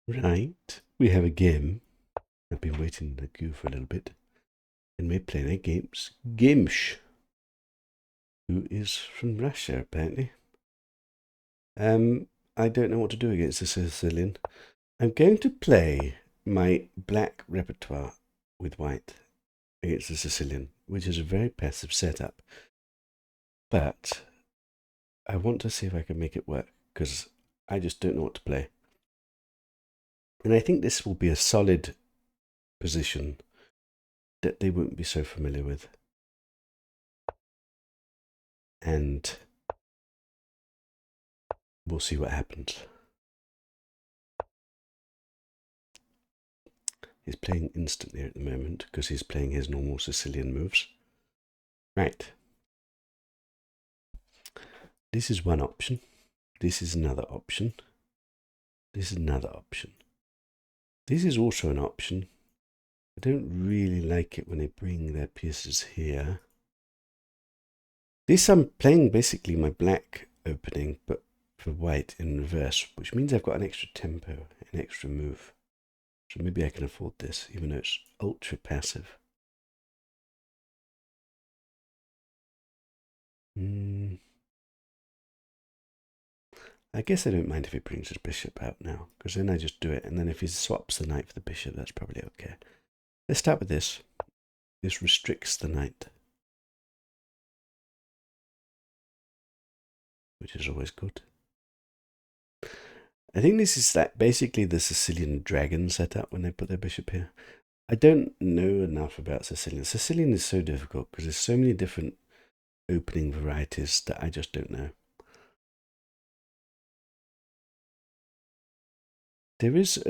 Right, we have a game. I've been waiting in the queue for a little bit. And we're playing against Gimsh, who is from Russia, apparently. I don't know what to do against the Sicilian. I'm going to play my black repertoire with white against the Sicilian, which is a very passive setup. But I want to see if I can make it work, because I just don't know what to play. And I think this will be a solid position that they won't be so familiar with. And we'll see what happens. He's playing instantly at the moment because he's playing his normal Sicilian moves. Right. This is one option. This is another option. This is another option. This is also an option. I don't really like it when they bring their pieces here. This I'm playing basically my black opening, but for white in reverse, which means I've got an extra tempo, an extra move. So maybe I can afford this, even though it's ultra passive. I guess I don't mind if he brings his bishop out now, because then I just do it, and then if he swaps the knight for the bishop, that's probably okay. Let's start with this. This restricts the knight, which is always good. I think this is basically the Sicilian dragon setup when they put their bishop here. I don't know enough about Sicilian. Sicilian is so difficult because there's so many different opening varieties that I just don't know. There is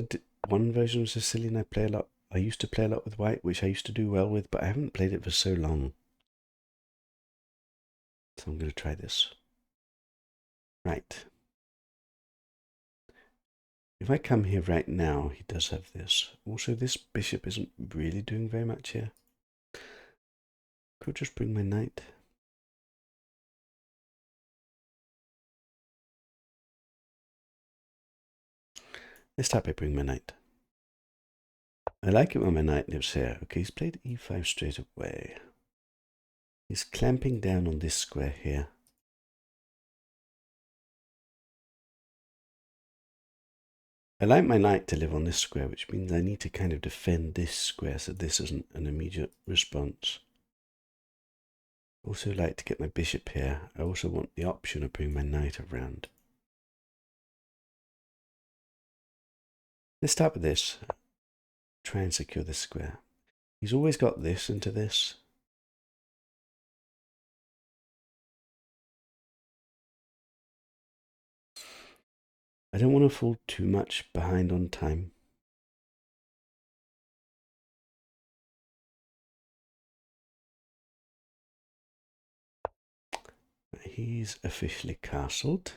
one version of Sicilian I play a lot. I used to play a lot with white, which I used to do well with, but I haven't played it for so long. So I'm going to try this. Right. If I come here right now, he does have this. Also, this bishop isn't really doing very much here. Could just bring my knight. Let's start by bringing my knight. I like it when my knight lives here. Okay, he's played e5 straight away. He's clamping down on this square here. I like my knight to live on this square, which means I need to kind of defend this square so this isn't an immediate response. Also like to get my bishop here. I also want the option of bringing my knight around. Let's start with this. Try and secure this square. He's always got this into this. I don't want to fall too much behind on time. He's officially castled.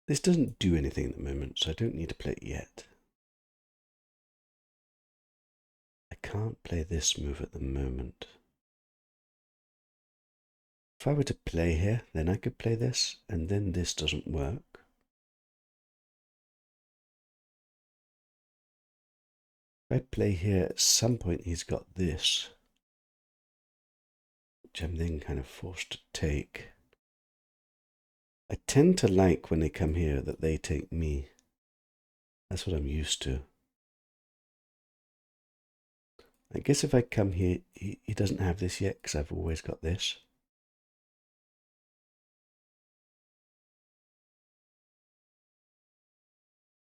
This doesn't do anything at the moment, so I don't need to play it yet. I can't play this move at the moment. If I were to play here, then I could play this, and then this doesn't work. If I play here, at some point he's got this, which I'm then kind of forced to take. I tend to like when they come here that they take me. That's what I'm used to. I guess if I come here, he doesn't have this yet because I've always got this.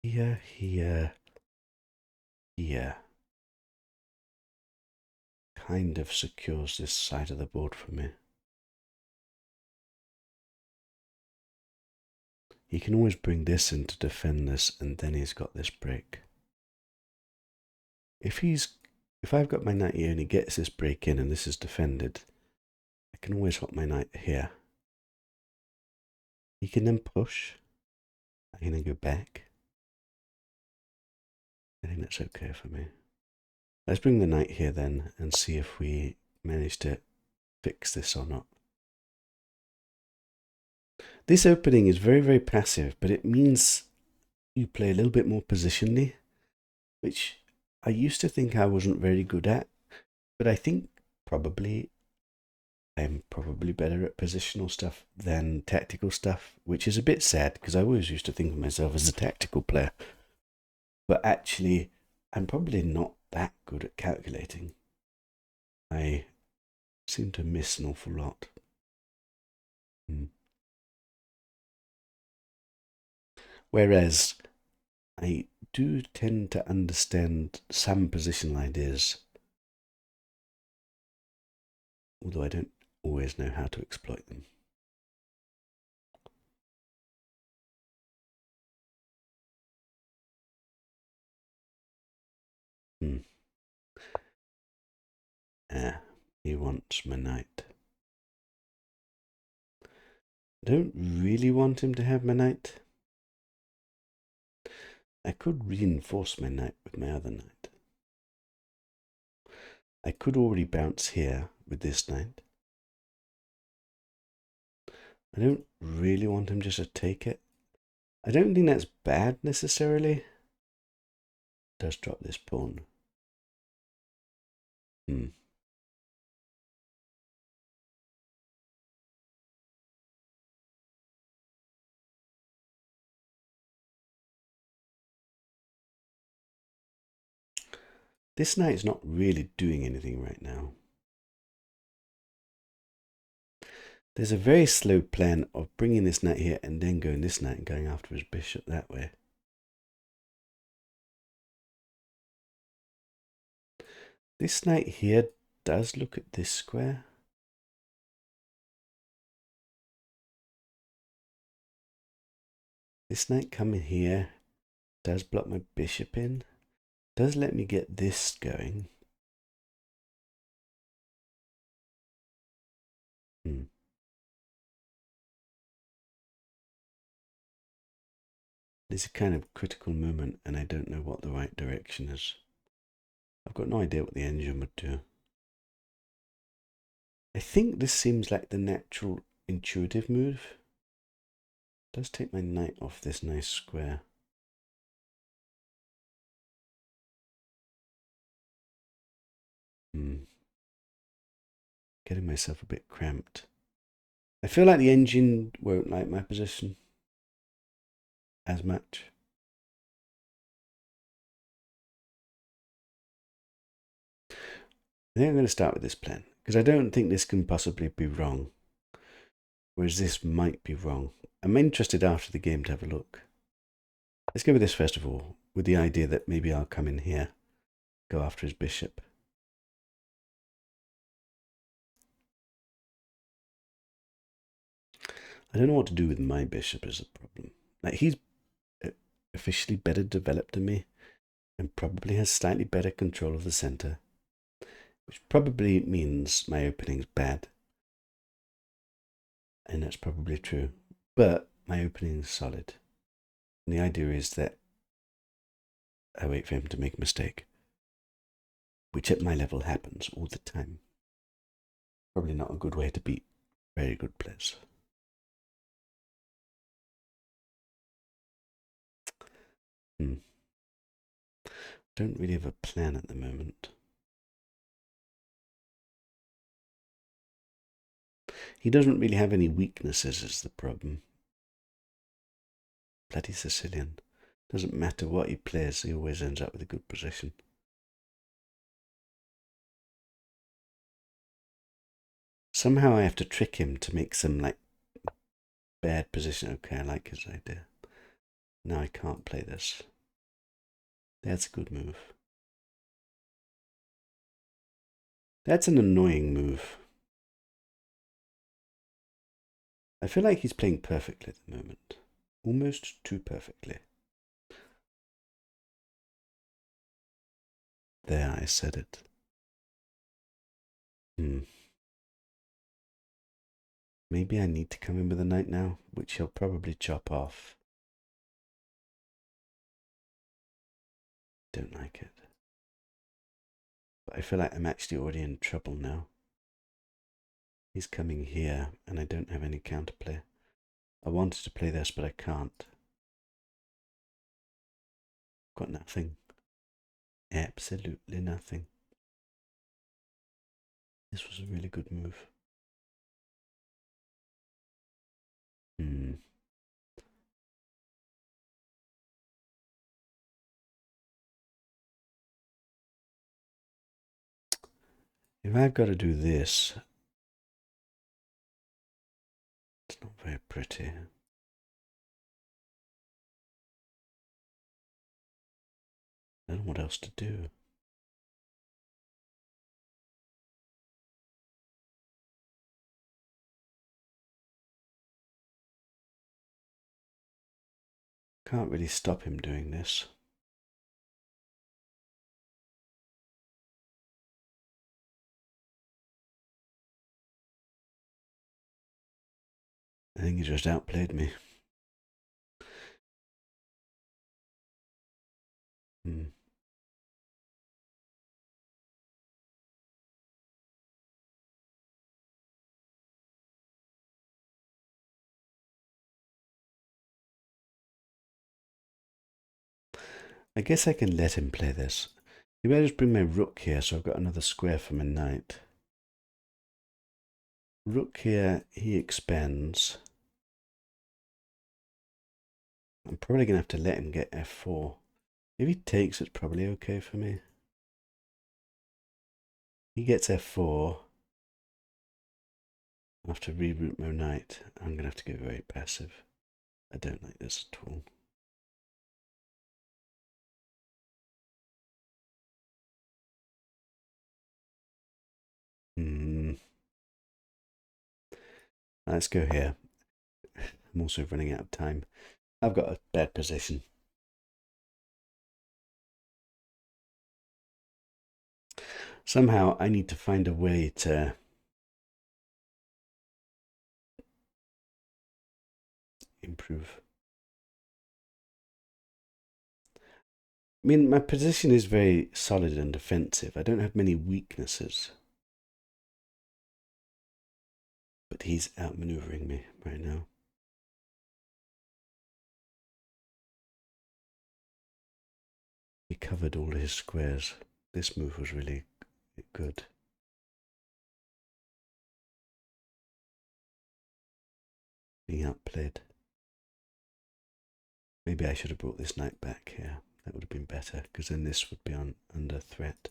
Here. Kind of secures this side of the board for me. He can always bring this in to defend this, and then he's got this break. If I've got my knight here and he gets this break in and this is defended, I can always hop my knight here. He can then push. I can then go back. I think that's okay for me. Let's bring the knight here then and see if we manage to fix this or not. This opening is very, very passive, but it means you play a little bit more positionally, which I used to think I wasn't very good at, but I think probably I'm probably better at positional stuff than tactical stuff, which is a bit sad because I always used to think of myself as a tactical player. But actually, I'm probably not that good at calculating. I seem to miss an awful lot. Whereas I do tend to understand some positional ideas, although I don't always know how to exploit them. He wants my knight. I don't really want him to have my knight. I could reinforce my knight with my other knight. I could already bounce here with this knight. I don't really want him just to take it. I don't think that's bad necessarily. It does drop this pawn. This knight's not really doing anything right now. There's a very slow plan of bringing this knight here and then going this knight and going after his bishop that way. This knight here does look at this square. This knight coming here does block my bishop in. Does let me get this going. It's a kind of critical moment and I don't know what the right direction is. I've got no idea what the engine would do. I think this seems like the natural intuitive move. It does take my knight off this nice square. Getting myself a bit cramped. I feel like the engine won't like my position as much. I think I'm going to start with this plan because I don't think this can possibly be wrong. Whereas this might be wrong. I'm interested after the game to have a look. Let's go with this first of all, with the idea that maybe I'll come in here, go after his bishop. I don't know what to do with my bishop is the problem. Like, he's officially better developed than me and probably has slightly better control of the center, which probably means my opening's bad. And that's probably true. But my opening is solid. And the idea is that I wait for him to make a mistake, which at my level happens all the time. Probably not a good way to beat very good players. Don't really have a plan at the moment. He doesn't really have any weaknesses is the problem. Bloody Sicilian. Doesn't matter what he plays, he always ends up with a good position. Somehow I have to trick him to make some like bad position. Okay, I like his idea. No, I can't play this. That's a good move. That's an annoying move. I feel like he's playing perfectly at the moment. Almost too perfectly. There, I said it. Maybe I need to come in with a knight now, which he'll probably chop off. Don't like it. But I feel like I'm actually already in trouble now. He's coming here, and I don't have any counterplay. I wanted to play this, but I can't. Got nothing. Absolutely nothing. This was a really good move. If I've got to do this, it's not very pretty. I don't know what else to do. Can't really stop him doing this. I think he just outplayed me. I guess I can let him play this. Maybe I just bring my rook here so I've got another square for my knight. Rook here, he expands. I'm probably going to have to let him get f4. If he takes, it's probably okay for me. He gets f4. I have to reroute my knight. I'm going to have to go very passive. I don't like this at all. Let's go here. I'm also running out of time. I've got a bad position. Somehow I need to find a way to improve. I mean, my position is very solid and defensive. I don't have many weaknesses. But he's outmaneuvering me right now. He covered all his squares. This move was really good. Being outplayed. Maybe I should have brought this knight back here. That would have been better, because then this would be under threat.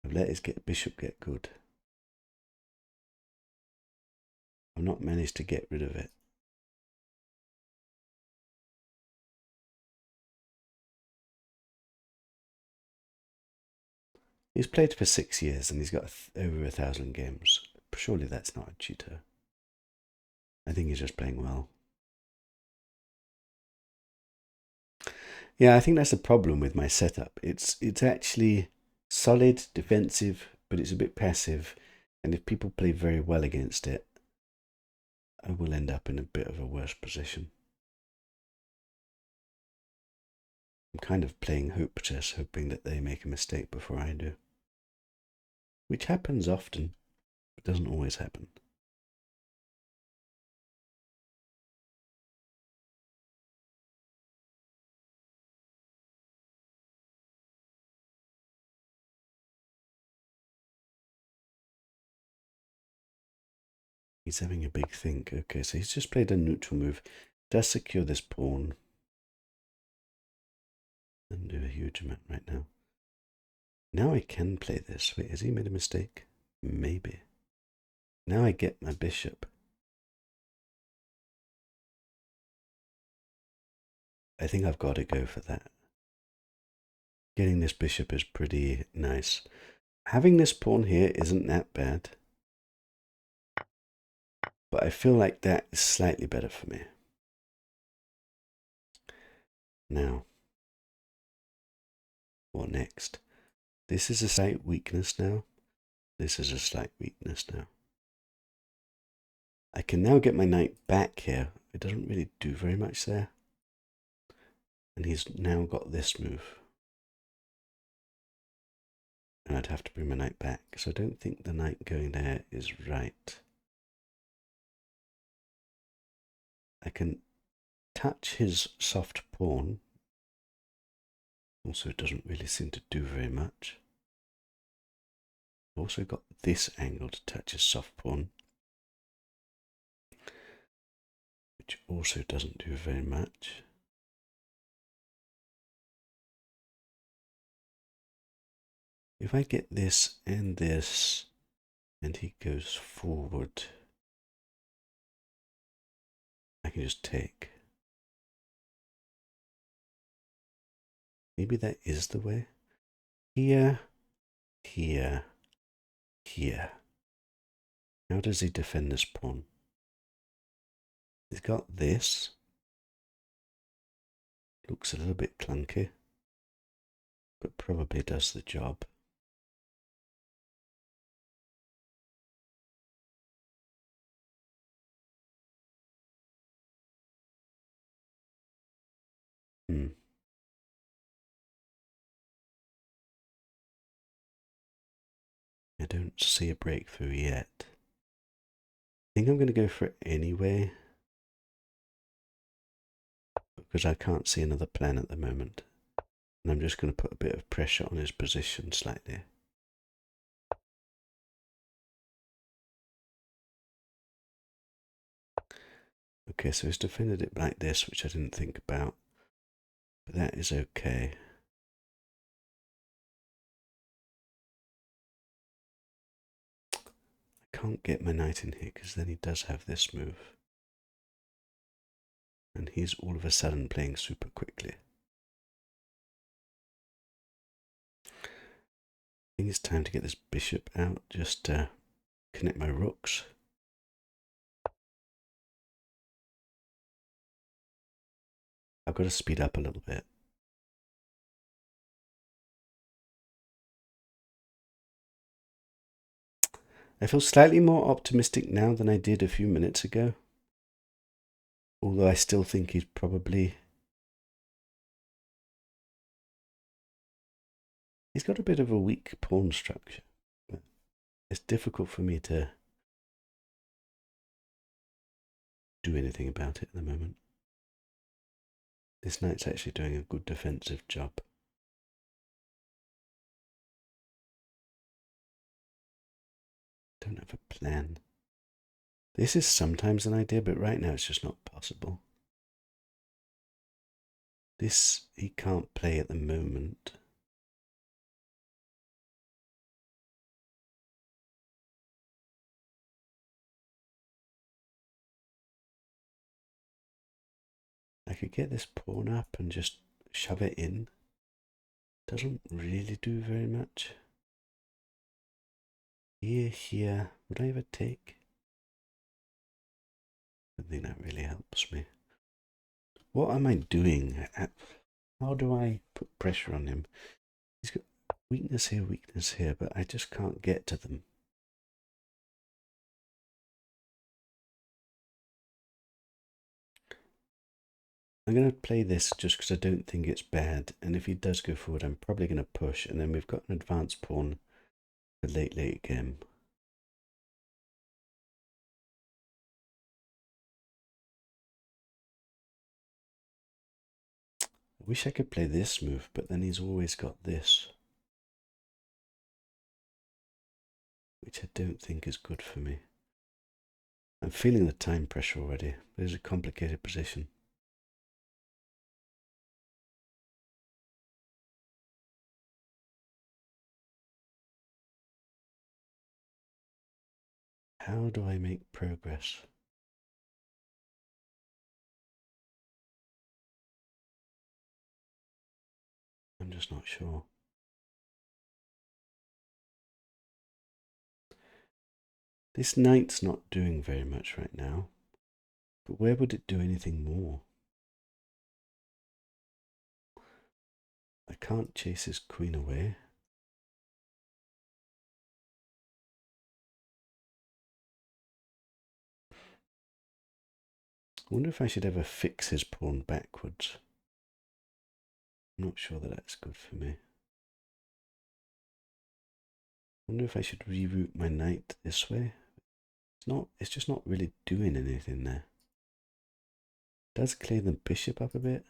I've let his bishop get good. I've not managed to get rid of it. He's played for 6 years and he's got over 1,000 games. Surely that's not a cheater. I think he's just playing well. Yeah, I think that's the problem with my setup. It's actually solid, defensive, but it's a bit passive. And if people play very well against it, I will end up in a bit of a worse position. I'm kind of playing hope chess, hoping that they make a mistake before I do. Which happens often, but doesn't always happen. He's having a big think. Okay, so he's just played a neutral move. Does secure this pawn. And do a huge amount right now. Now I can play this. Wait, has he made a mistake? Maybe. Now I get my bishop. I think I've got to go for that. Getting this bishop is pretty nice. Having this pawn here isn't that bad. But I feel like that is slightly better for me. Now, what next? This is a slight weakness now. This is a slight weakness now. I can now get my knight back here. It doesn't really do very much there. And he's now got this move. And I'd have to bring my knight back. So I don't think the knight going there is right. I can touch his soft pawn. Also, it doesn't really seem to do very much. I've also got this angle to touch his soft pawn, which also doesn't do very much. If I get this, and he goes forward, I can just take. Maybe that is the way. Here, here, here. How does he defend this pawn? He's got this. Looks a little bit clunky, but probably does the job. I don't see a breakthrough yet. I think I'm going to go for it anyway, because I can't see another plan at the moment. And I'm just going to put a bit of pressure on his position slightly. Okay, so he's defended it like this, which I didn't think about. But that is okay. I can't get my knight in here, because then he does have this move. And he's all of a sudden playing super quickly. I think it's time to get this bishop out, just to connect my rooks. I've got to speed up a little bit. I feel slightly more optimistic now than I did a few minutes ago. Although I still think he's probably... He's got a bit of a weak pawn structure. But it's difficult for me to do anything about it at the moment. This knight's actually doing a good defensive job. Don't have a plan. This is sometimes an idea, but right now it's just not possible. This he can't play at the moment. I could get this pawn up and just shove it in. Doesn't really do very much. Here. Would I ever take? I think that really helps me. What am I doing? How do I put pressure on him? He's got weakness here, but I just can't get to them. I'm going to play this just because I don't think it's bad, and if he does go forward, I'm probably going to push, and then we've got an advanced pawn for late game. I wish I could play this move, but then he's always got this, which I don't think is good for me. I'm feeling the time pressure already. It's a complicated position. How do I make progress? I'm just not sure. This knight's not doing very much right now, but where would it do anything more? I can't chase his queen away. I wonder if I should ever fix his pawn backwards. I'm not sure that that's good for me. I wonder if I should reroute my knight this way. It's just not really doing anything there. Does clear the bishop up a bit.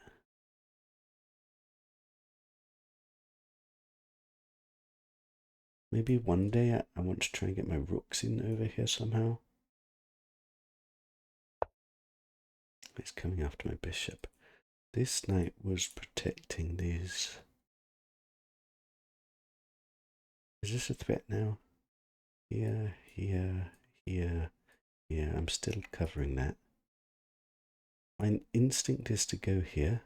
Maybe one day I want to try and get my rooks in over here somehow. It's coming after my bishop. This knight was protecting these. Is this a threat now? Here, here, here, here. I'm still covering that. My instinct is to go here.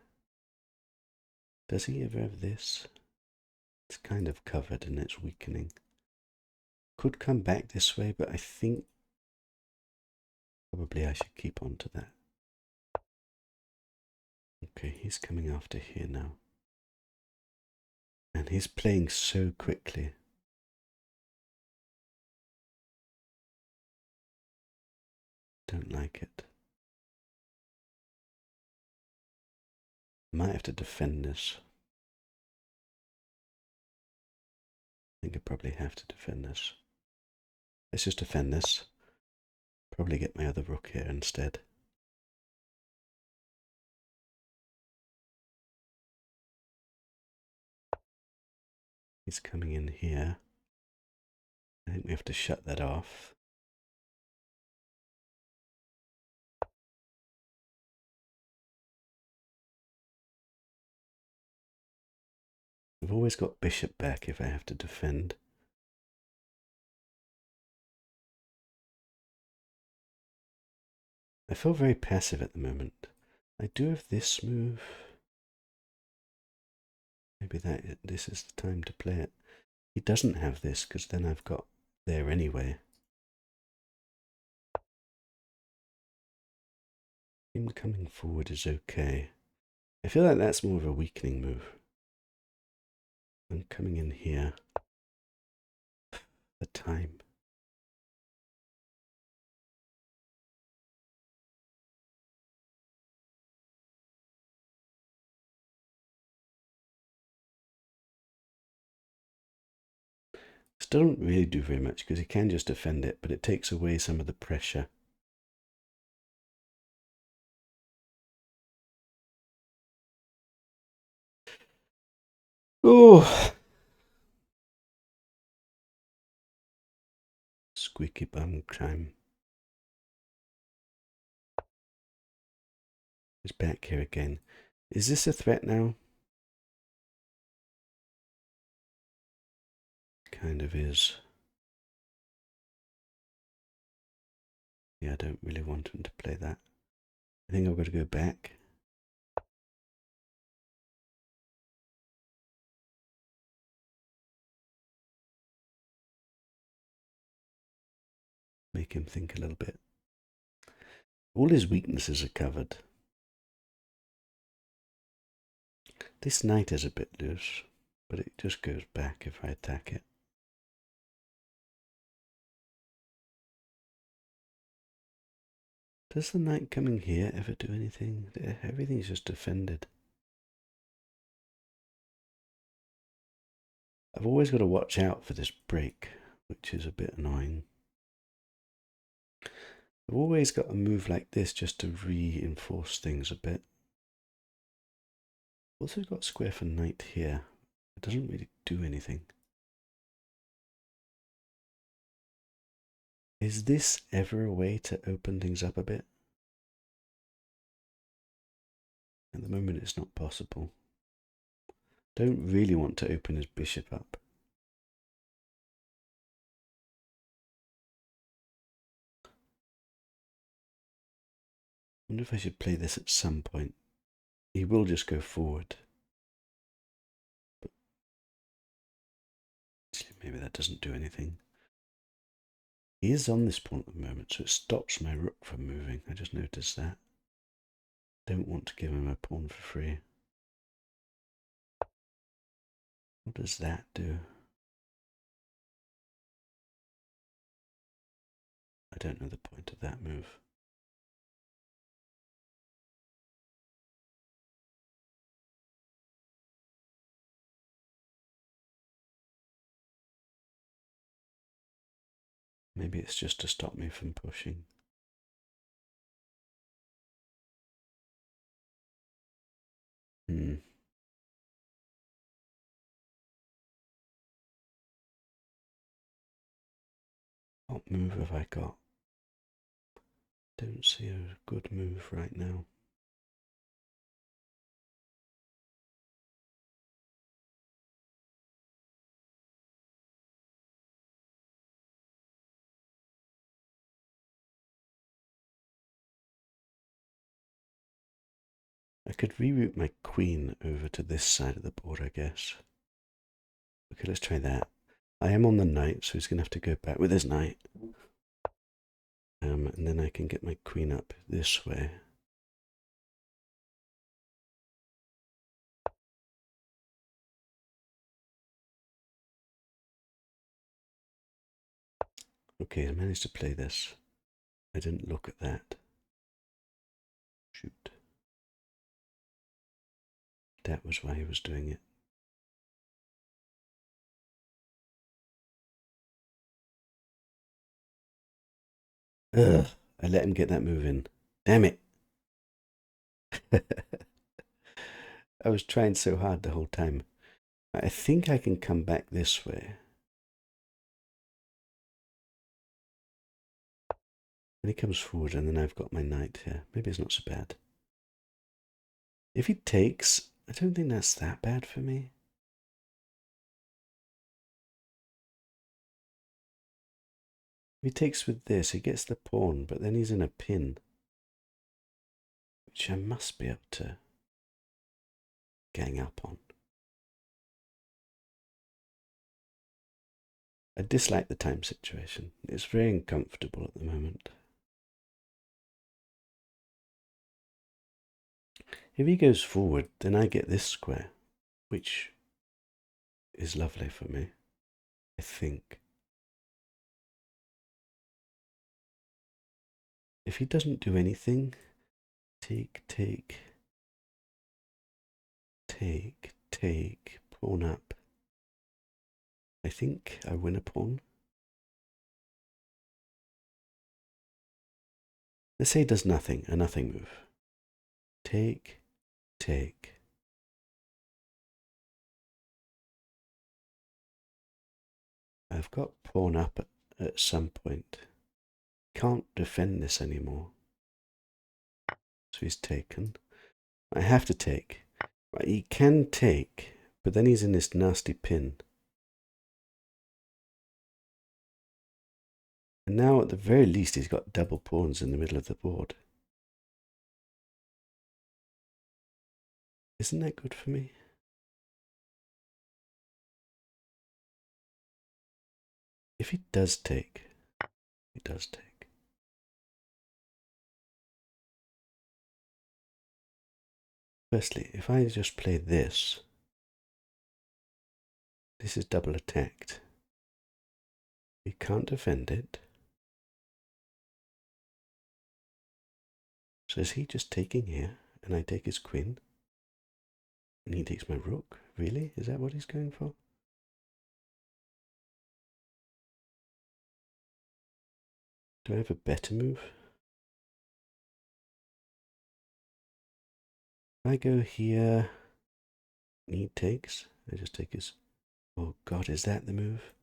Does he ever have this? It's kind of covered and it's weakening. Could come back this way, but I think probably I should keep on to that. Okay, he's coming after here now. And he's playing so quickly. Don't like it. Might have to defend this. I think I probably have to defend this. Let's just defend this. Probably get my other rook here instead. He's coming in here. I think we have to shut that off. I've always got bishop back if I have to defend. I feel very passive at the moment. I do have this move. Maybe this is the time to play it. He doesn't have this because then I've got there anyway. Him coming forward is okay. I feel like that's more of a weakening move. I'm coming in here. The time. Still don't really do very much because he can just defend it, but it takes away some of the pressure. Oh! Squeaky bum crime. He's back here again. Is this a threat now? Kind of is. Yeah, I don't really want him to play that. I think I've got to go back. Make him think a little bit. All his weaknesses are covered. This knight is a bit loose, but it just goes back if I attack it. Does the knight coming here ever do anything? Everything's just defended. I've always got to watch out for this break, which is a bit annoying. I've always got a move like this just to reinforce things a bit. Also got square for knight here. It doesn't really do anything. Is this ever a way to open things up a bit? At the moment it's not possible. Don't really want to open his bishop up. I wonder if I should play this at some point. He will just go forward. But maybe that doesn't do anything. He is on this pawn at the moment, so it stops my rook from moving. I just noticed that. Don't want to give him a pawn for free. What does that do? I don't know the point of that move. Maybe it's just to stop me from pushing. What move have I got? Don't see a good move right now. I could reroute my queen over to this side of the board, I guess. Okay, let's try that. I am on the knight, so he's going to have to go back with his knight. And then I can get my queen up this way. Okay, I managed to play this. I didn't look at that. Shoot. That was why he was doing it. Ugh, I let him get that move in. Damn it. I was trying so hard the whole time. I think I can come back this way. And he comes forward, and then I've got my knight here. Maybe it's not so bad. If he takes, I don't think that's that bad for me. If he takes with this, he gets the pawn, but then he's in a pin, which I must be able to gang up on. I dislike the time situation. It's very uncomfortable at the moment. If he goes forward, then I get this square, which is lovely for me, I think. If he doesn't do anything, take, pawn up. I think I win a pawn. Let's say he does nothing, a nothing move. Take. I've got pawn up at some point. Can't defend this anymore. So he's taken. I have to take. He can take, but then he's in this nasty pin. And now at the very least he's got double pawns in the middle of the board. Isn't that good for me? If he does take, he does take. Firstly, if I just play this, this is double attacked. He can't defend it. So is he just taking here, and I take his queen? And he takes my rook? Really? Is that what he's going for? Do I have a better move? If I go here, and he takes, I just take his... Oh god, is that the move?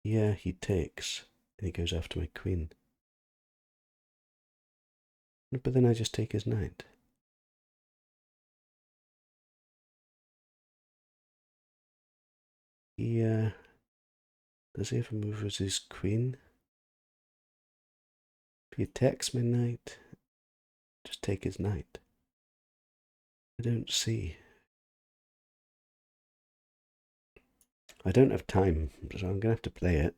Here he takes, and he goes after my queen. But then I just take his knight. Here, does he have a move as his queen? If he attacks my knight, just take his knight. I don't see. I don't have time, so I'm going to have to play it.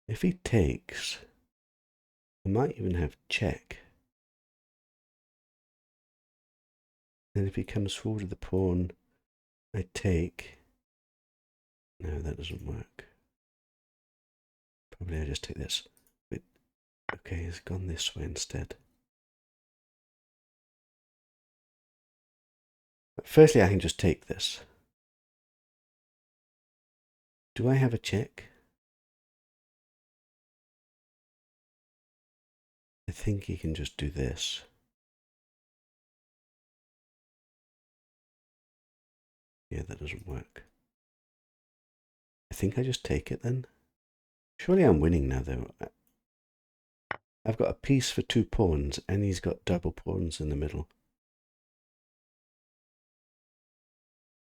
If he takes, I might even have check. And if he comes forward with the pawn, I take. No, that doesn't work. Probably I just take this. But, okay, he's gone this way instead. But firstly, I can just take this. Do I have a check? I think he can just do this. Yeah, that doesn't work. I think I just take it then. Surely I'm winning now, though. I've got a piece for 2 pawns, and he's got double pawns in the middle.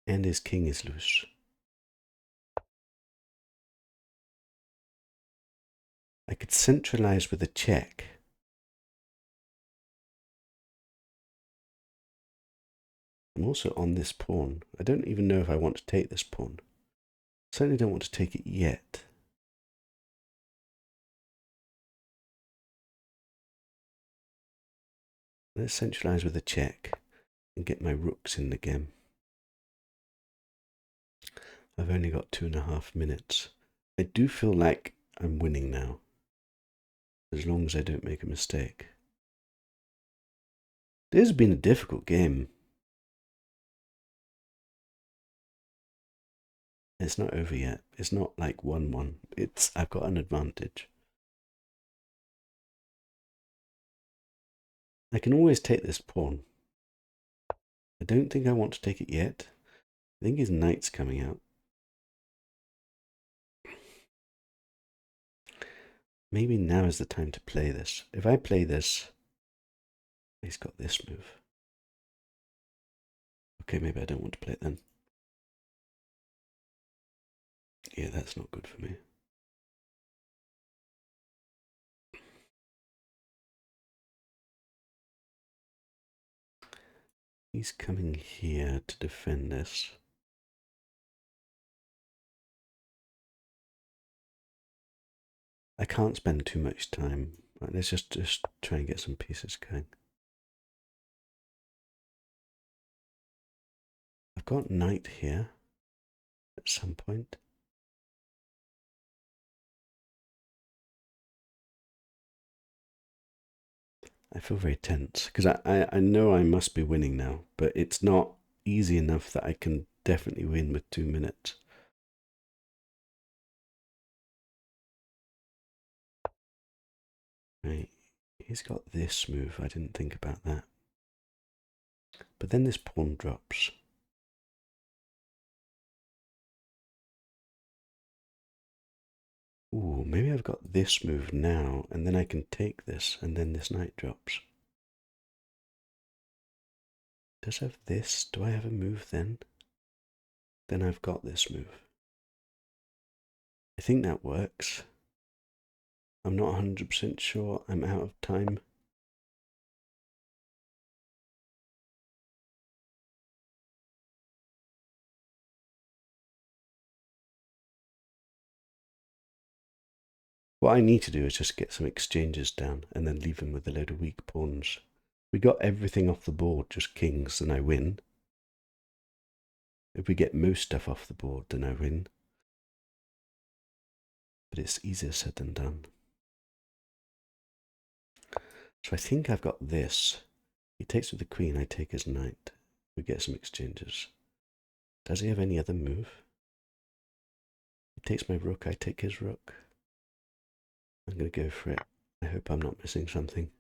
And his king is loose. I could centralize with a check. I'm also on this pawn. I don't even know if I want to take this pawn. Certainly don't want to take it yet. Let's centralize with a check and get my rooks in the game. I've only got 2.5 minutes. I do feel like I'm winning now, as long as I don't make a mistake. This has been a difficult game. It's not over yet. It's not like 1-1. I've got an advantage. I can always take this pawn. I don't think I want to take it yet. I think his knight's coming out. Maybe now is the time to play this. If I play this, he's got this move. Okay, maybe I don't want to play it then. Yeah, that's not good for me. He's coming here to defend this. I can't spend too much time. Right, let's just try and get some pieces going. I've got knight here at some point. I feel very tense because I know I must be winning now, but it's not easy enough that I can definitely win with 2 minutes. Right, he's got this move. I didn't think about that. But then this pawn drops. Ooh, maybe I've got this move now, and then I can take this, and then this knight drops. Does I have this? Do I have a move then? Then I've got this move. I think that works. I'm not 100% sure. I'm out of time. What I need to do is just get some exchanges down and then leave him with a load of weak pawns. We got everything off the board, just kings, then I win. If we get most stuff off the board, then I win. But it's easier said than done. So I think I've got this. He takes with the queen, I take his knight. We get some exchanges. Does he have any other move? He takes my rook, I take his rook. I'm going to go for it. I hope I'm not missing something.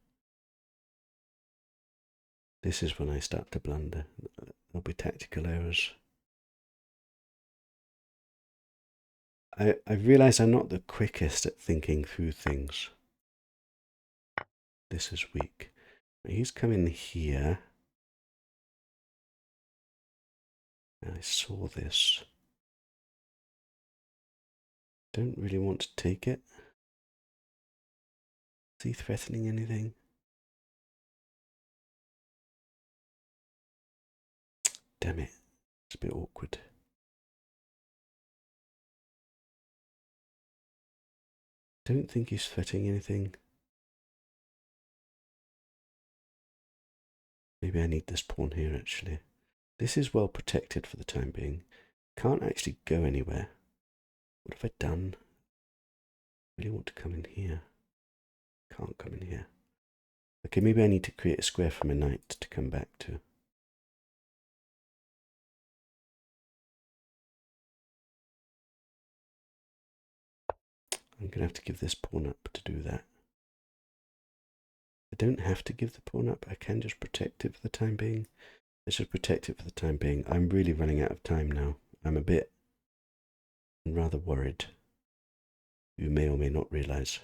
This is when I start to blunder. There'll be tactical errors. I've realised I'm not the quickest at thinking through things. This is weak. He's coming here. I saw this. Don't really want to take it. Is he threatening anything? Damn it. It's a bit awkward. Don't think he's threatening anything. Maybe I need this pawn here actually. This is well protected for the time being. Can't actually go anywhere. What have I done? I really want to come in here. Can't come in here. Okay, maybe I need to create a square for my knight to come back to. I'm going to have to give this pawn up to do that. I don't have to give the pawn up. I can just protect it for the time being. Let's just protect it for the time being. I'm really running out of time now. I'm a bit rather worried. You may or may not realise.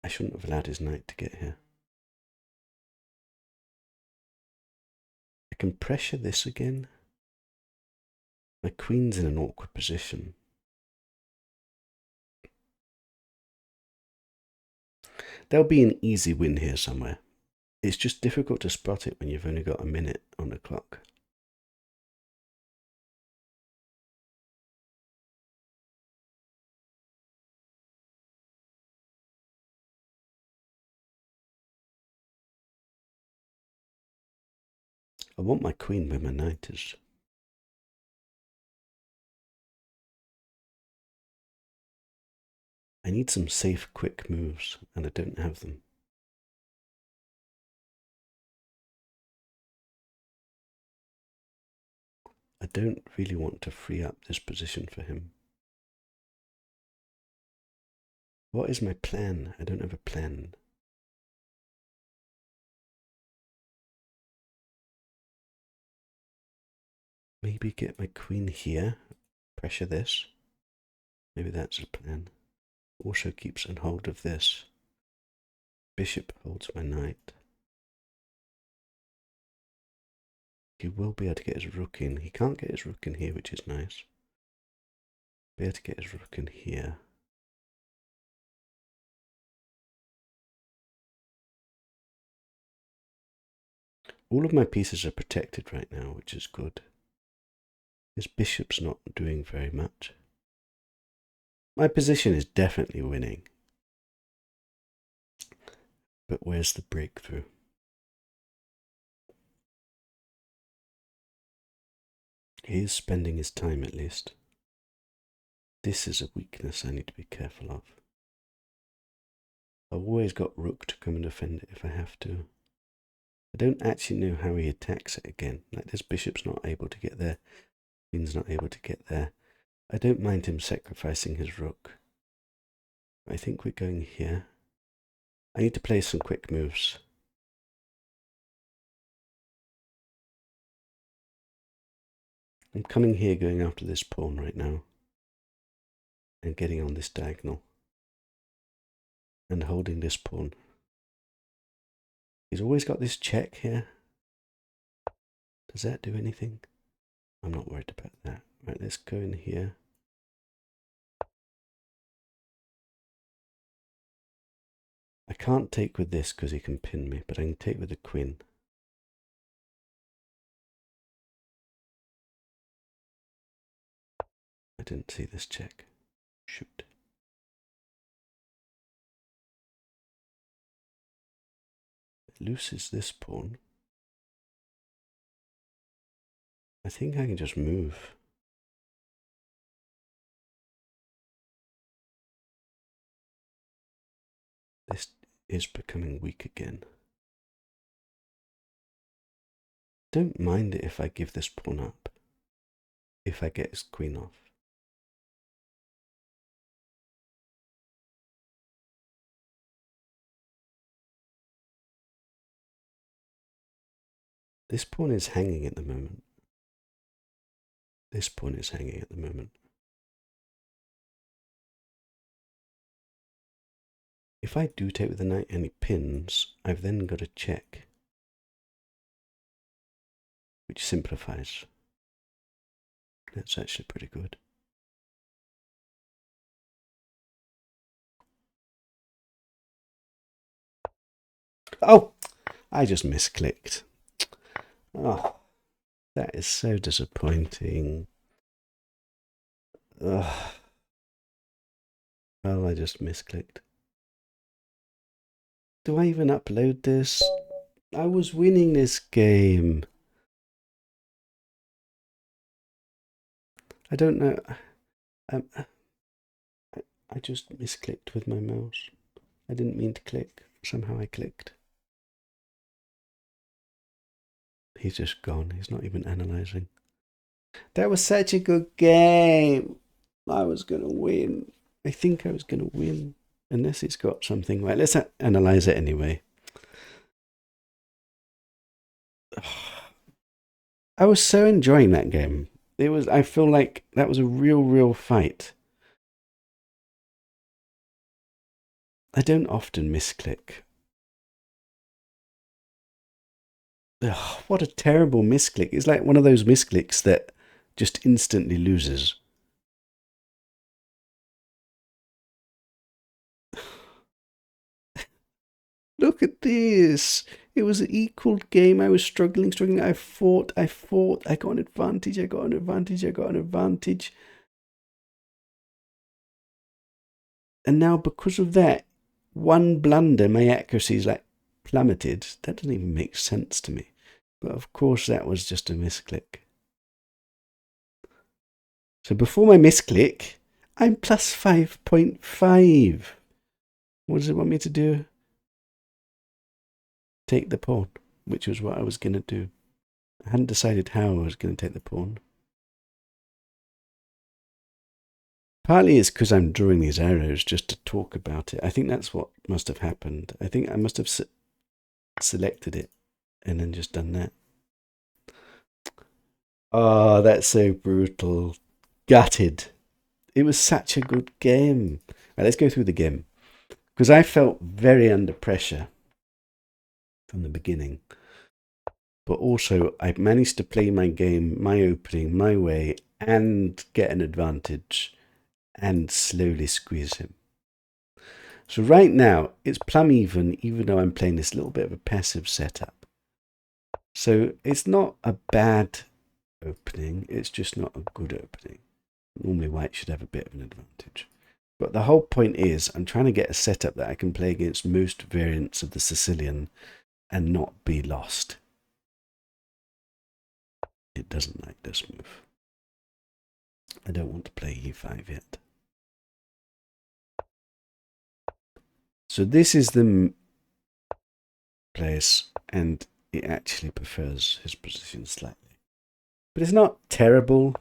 I shouldn't have allowed his knight to get here. I can pressure this again. My queen's in an awkward position. There'll be an easy win here somewhere. It's just difficult to spot it when you've only got a minute on the clock. I want my queen where my knight is. I need some safe, quick moves, and I don't have them. I don't really want to free up this position for him. What is my plan? I don't have a plan. Maybe get my queen here, pressure this. Maybe that's a plan. Also keeps on hold of this. Bishop holds my knight. He will be able to get his rook in. He can't get his rook in here, which is nice. Be able to get his rook in here. All of my pieces are protected right now, which is good. His bishop's not doing very much. My position is definitely winning. But where's the breakthrough? He is spending his time at least. This is a weakness I need to be careful of. I've always got rook to come and defend it if I have to. I don't actually know how he attacks it again. Like this bishop's not able to get there. Queen's not able to get there. I don't mind him sacrificing his rook. I think we're going here. I need to play some quick moves. I'm coming here, going after this pawn right now. And getting on this diagonal. And holding this pawn. He's always got this check here. Does that do anything? I'm not worried about that. Right, let's go in here. I can't take with this because he can pin me, but I can take with the queen. I didn't see this check. Shoot. It looses this pawn. I think I can just move. This is becoming weak again. Don't mind it if I give this pawn up. If I get his queen off. This pawn is hanging at the moment. This pawn is hanging at the moment. If I do take with the knight and he pins, I've then got a check. Which simplifies. That's actually pretty good. Oh! I just misclicked. Oh, that is so disappointing. Ugh. Well, I just misclicked. Do I even upload this? I was winning this game. I don't know. I just misclicked with my mouse. I didn't mean to click. Somehow I clicked. He's just gone. He's not even analysing. That was such a good game. I was going to win. I think I was going to win. Unless it's got something. Right, let's analyze it anyway. I was so enjoying that game. I feel like that was a real fight. I don't often misclick. Ugh, what a terrible misclick. It's like one of those misclicks that just instantly loses. Look at this. It was an equal game. I was struggling. I fought. I got an advantage. I got an advantage. And now, because of that one blunder, my accuracy is like plummeted. That doesn't even make sense to me. But of course, that was just a misclick. So before my misclick, I'm plus 5.5. What does it want me to do? Take the pawn, which was what I was going to do. I hadn't decided how I was going to take the pawn. Partly it's because I'm drawing these arrows just to talk about it. I think that's what must have happened. I think I must have selected it and then just done that. Oh, that's so brutal. Gutted. It was such a good game. Right, let's go through the game. Because I felt very under pressure from the beginning. But also, I managed to play my game, my opening, my way, and get an advantage and slowly squeeze him. So right now, it's plumb even though I'm playing this little bit of a passive setup. So it's not a bad opening, it's just not a good opening. Normally white should have a bit of an advantage. But the whole point is I'm trying to get a setup that I can play against most variants of the Sicilian and not be lost. It doesn't like this move. I don't want to play e5 yet. So this is the place, and it actually prefers his position slightly. But it's not terrible.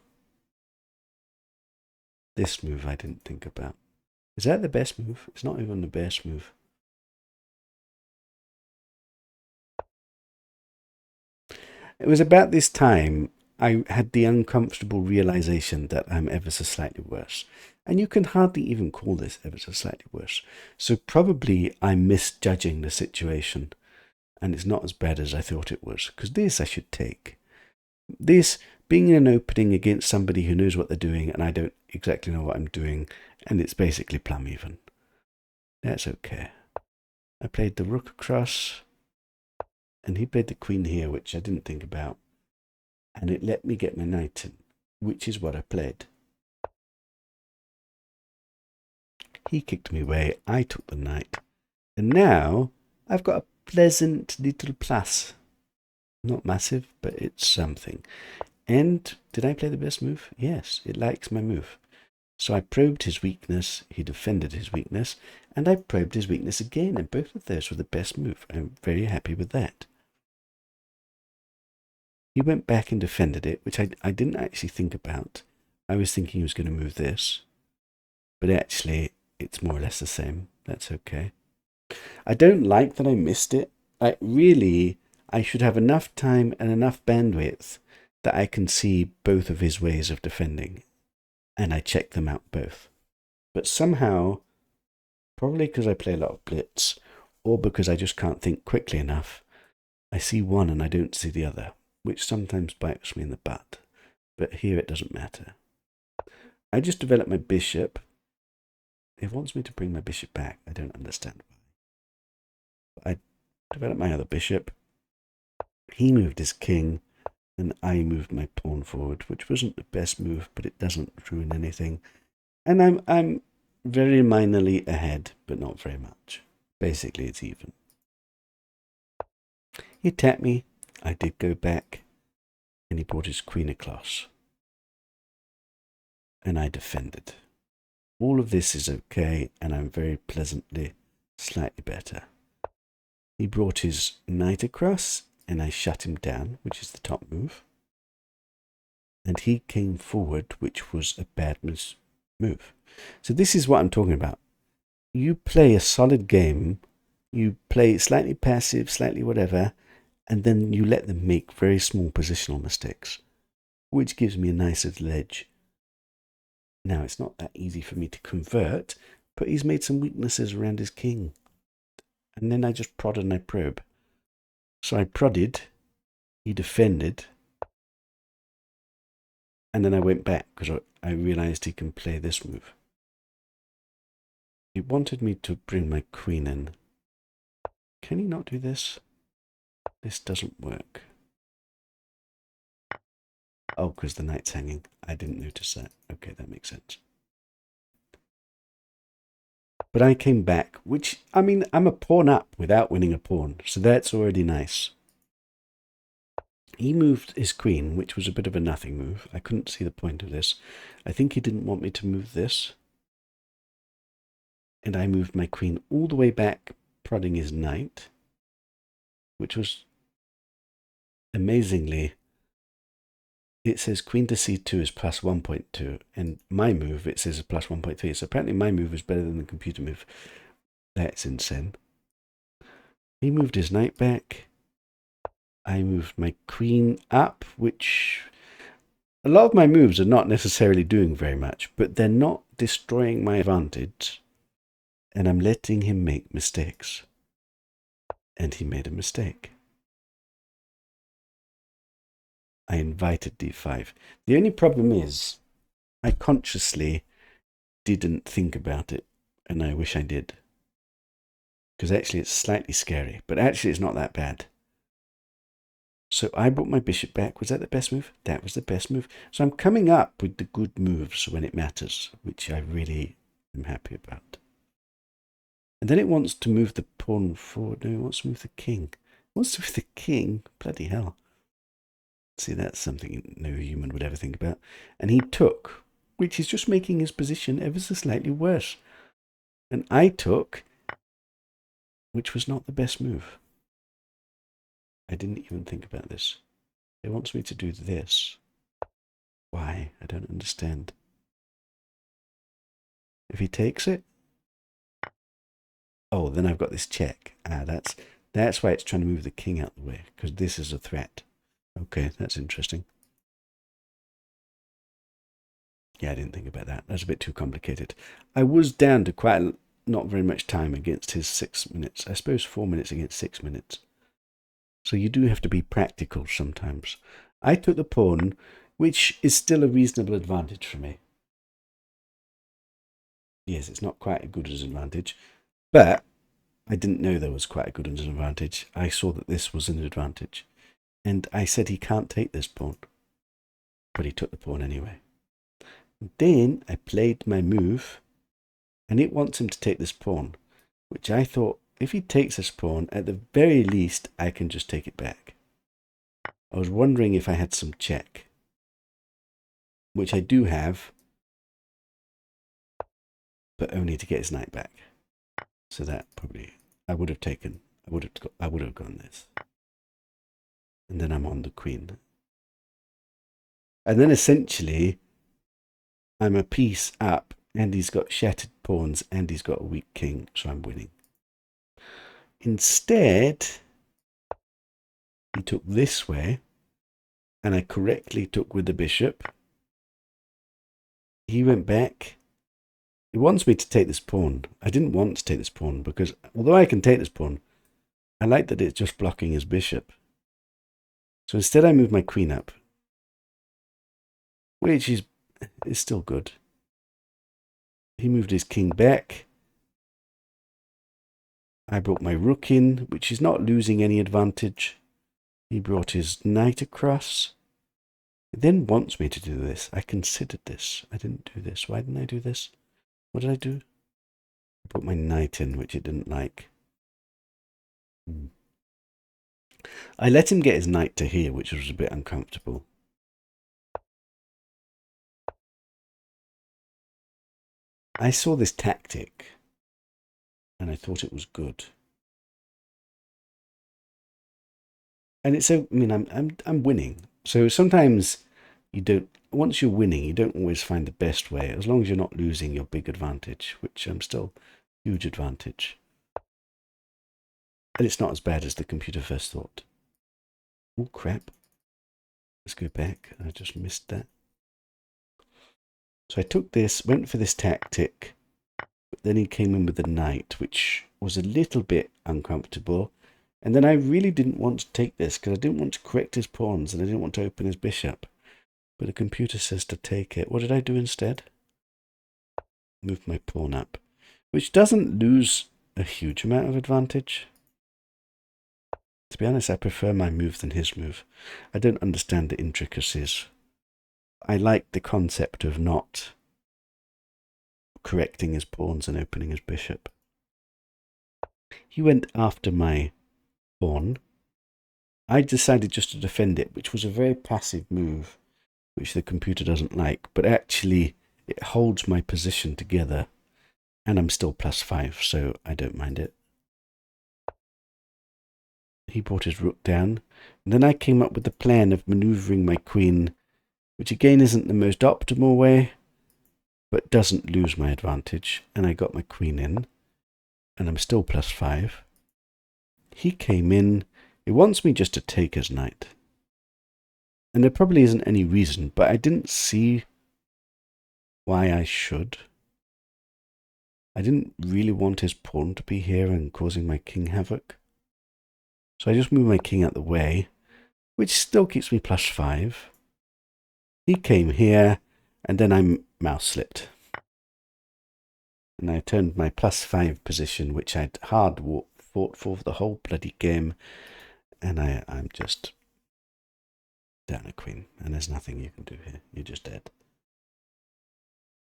This move I didn't think about. Is that the best move? It's not even the best move. It was about this time I had the uncomfortable realization that I'm ever so slightly worse. And you can hardly even call this ever so slightly worse. So probably I'm misjudging the situation. And it's not as bad as I thought it was. Because this I should take. This, being in an opening against somebody who knows what they're doing and I don't exactly know what I'm doing, and it's basically plumb even. That's okay. I played the rook across, and he played the queen here, which I didn't think about. And it let me get my knight in, which is what I played. He kicked me away, I took the knight. And now I've got a pleasant little plus. Not massive, but it's something. And did I play the best move? Yes, it likes my move. So I probed his weakness, he defended his weakness, and I probed his weakness again, and both of those were the best move. I'm very happy with that. He went back and defended it, which I didn't actually think about. I was thinking he was going to move this, but actually it's more or less the same. That's okay. I don't like that I missed it. I should have enough time and enough bandwidth that I can see both of his ways of defending, and I check them out both. But somehow, probably because I play a lot of blitz, or because I just can't think quickly enough, I see one and I don't see the other, which sometimes bites me in the butt. But here it doesn't matter. I just developed my bishop. It wants me to bring my bishop back. I don't understand why. I developed my other bishop. He moved his king, and I moved my pawn forward, which wasn't the best move, but it doesn't ruin anything. And I'm very minorly ahead, but not very much. Basically, it's even. He attacked me. I did go back, and he brought his queen across. And I defended. All of this is okay, and I'm very pleasantly slightly better. He brought his knight across, and I shut him down, which is the top move. And he came forward, which was a bad move. So this is what I'm talking about. you play a solid game, you play slightly passive, slightly whatever, and then you let them make very small positional mistakes, which gives me a nice little edge. Now, it's not that easy for me to convert, but he's made some weaknesses around his king. And then I just prod and I probe. So I prodded, he defended, and then I went back because I realized he can play this move. He wanted me to bring my queen in. Can he not do this? This doesn't work. Oh, because the knight's hanging. I didn't notice that. Okay, that makes sense. But I came back, which, I mean, I'm a pawn up without winning a pawn, so that's already nice. He moved his queen, which was a bit of a nothing move. I couldn't see the point of this. I think he didn't want me to move this. And I moved my queen all the way back, prodding his knight, which was amazingly, it says queen to c2 is plus 1.2, and my move, it says plus 1.3. So apparently my move is better than the computer move. That's insane. He moved his knight back. I moved my queen up, which a lot of my moves are not necessarily doing very much, but they're not destroying my advantage. And I'm letting him make mistakes. And he made a mistake. I invited d5. The only problem is I consciously didn't think about it, and I wish I did. Because actually it's slightly scary, but actually it's not that bad. So I brought my bishop back. Was that the best move? That was the best move. So I'm coming up with the good moves when it matters, which I really am happy about. And then it wants to move the pawn forward. No, it wants to move the king. It wants to move the king. Bloody hell. See, that's something no human would ever think about. And he took, which is just making his position ever so slightly worse. And I took, which was not the best move. I didn't even think about this. It wants me to do this. Why? I don't understand. If he takes it, oh, then I've got this check. That's why it's trying to move the king out the way, because this is a threat. Okay, that's interesting. Yeah, I didn't think about that. That's a bit too complicated. I was down to not very much time against his 6 minutes. I suppose 4 minutes against 6 minutes. So you do have to be practical sometimes. I took the pawn, which is still a reasonable advantage for me. Yes, it's not quite as good as an advantage, but I didn't know there was quite a good advantage. I saw that this was an advantage. And I said he can't take this pawn. But he took the pawn anyway. Then I played my move, and it wants him to take this pawn, which I thought, if he takes this pawn, at the very least, I can just take it back. I was wondering if I had some check, which I do have, but only to get his knight back. So that probably, I would have gone this. And then I'm on the queen. And then essentially, I'm a piece up, and he's got shattered pawns, and he's got a weak king, so I'm winning. Instead, he took this way, and I correctly took with the bishop. He went back. He wants me to take this pawn. I didn't want to take this pawn, because although I can take this pawn, I like that it's just blocking his bishop. So instead I move my queen up, which is still good. He moved his king back. I brought my rook in, which is not losing any advantage. He brought his knight across. He then wants me to do this. I considered this. I didn't do this. Why didn't I do this? What did I do? I put my knight in, which it didn't like. I let him get his knight to here, which was a bit uncomfortable. I saw this tactic, and I thought it was good. And it's so, I mean, I'm winning. So sometimes you don't, once you're winning, you don't always find the best way, as long as you're not losing your big advantage, which I'm still Huge advantage. And it's not as bad as the computer first thought. Oh, crap. Let's go back. I just missed that. So I took this, went for this tactic, but then he came in with the knight, which was a little bit uncomfortable. And then I really didn't want to take this because I didn't want to correct his pawns and I didn't want to open his bishop. But the computer says to take it. What did I do instead? Move my pawn up, which doesn't lose a huge amount of advantage. To be honest, I prefer my move than his move. I don't understand the intricacies. I like the concept of not correcting his pawns and opening his bishop. He went after my pawn. I decided just to defend it, which was a very passive move, which the computer doesn't like, but actually it holds my position together, and I'm still +5, so I don't mind it. He brought his rook down, and then I came up with the plan of maneuvering my queen, which again isn't the most optimal way, but doesn't lose my advantage, and I got my queen in, and I'm still +5. He came in. He wants me just to take his knight. And there probably isn't any reason, but I didn't see why I should. I didn't really want his pawn to be here and causing my king havoc. So I just moved my king out the way, which still keeps me +5. He came here, and then I mouse slipped. And I turned my +5 position, which I'd hard fought for the whole bloody game, and I'm just down a queen, and there's nothing you can do here. You're just dead.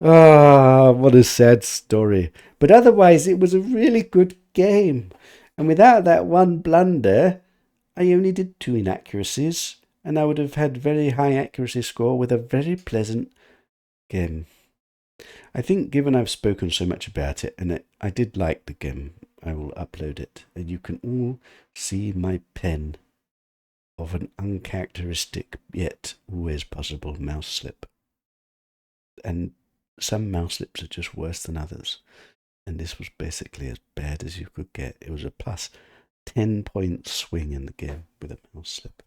Ah, what a sad story. But otherwise, it was a really good game. And without that one blunder, I only did 2 inaccuracies, and I would have had very high accuracy score with a very pleasant game. I think given I've spoken so much about it, and I did like the game, I will upload it, and you can all see my pen of an uncharacteristic yet always possible mouse slip. And some mouse slips are just worse than others, and this was basically as bad as you could get. It was a +10-point swing in the game with a mouse slip.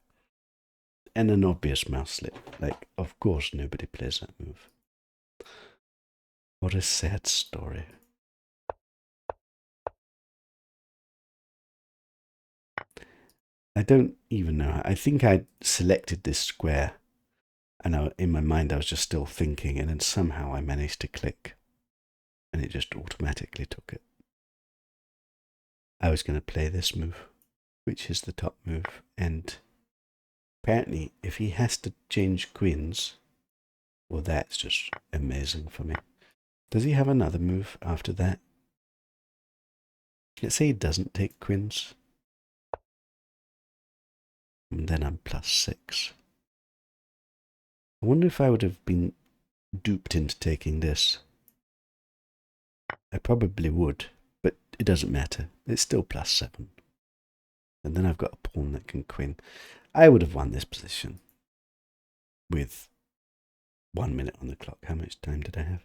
And an obvious mouse slip. Like, of course nobody plays that move. What a sad story. I don't even know. I think I selected this square, and in my mind I was just still thinking, and then somehow I managed to click, and it just automatically took it. I was going to play this move, which is the top move, and apparently if he has to change queens, well, that's just amazing for me. Does he have another move after that? Let's say he doesn't take queens. And then I'm +6. I wonder if I would have been duped into taking this. I probably would, but it doesn't matter. It's still +7. And then I've got a pawn that can queen. I would have won this position with 1 minute on the clock. How much time did I have?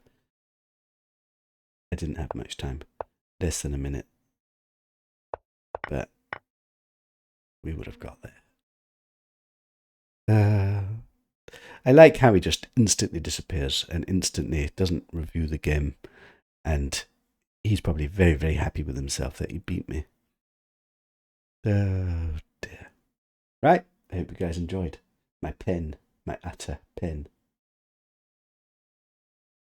I didn't have much time. Less than a minute. But we would have got there. I like how he just instantly disappears and instantly doesn't review the game. And he's probably very, very happy with himself that he beat me. Oh dear. Right, I hope you guys enjoyed my pen, my utter pen.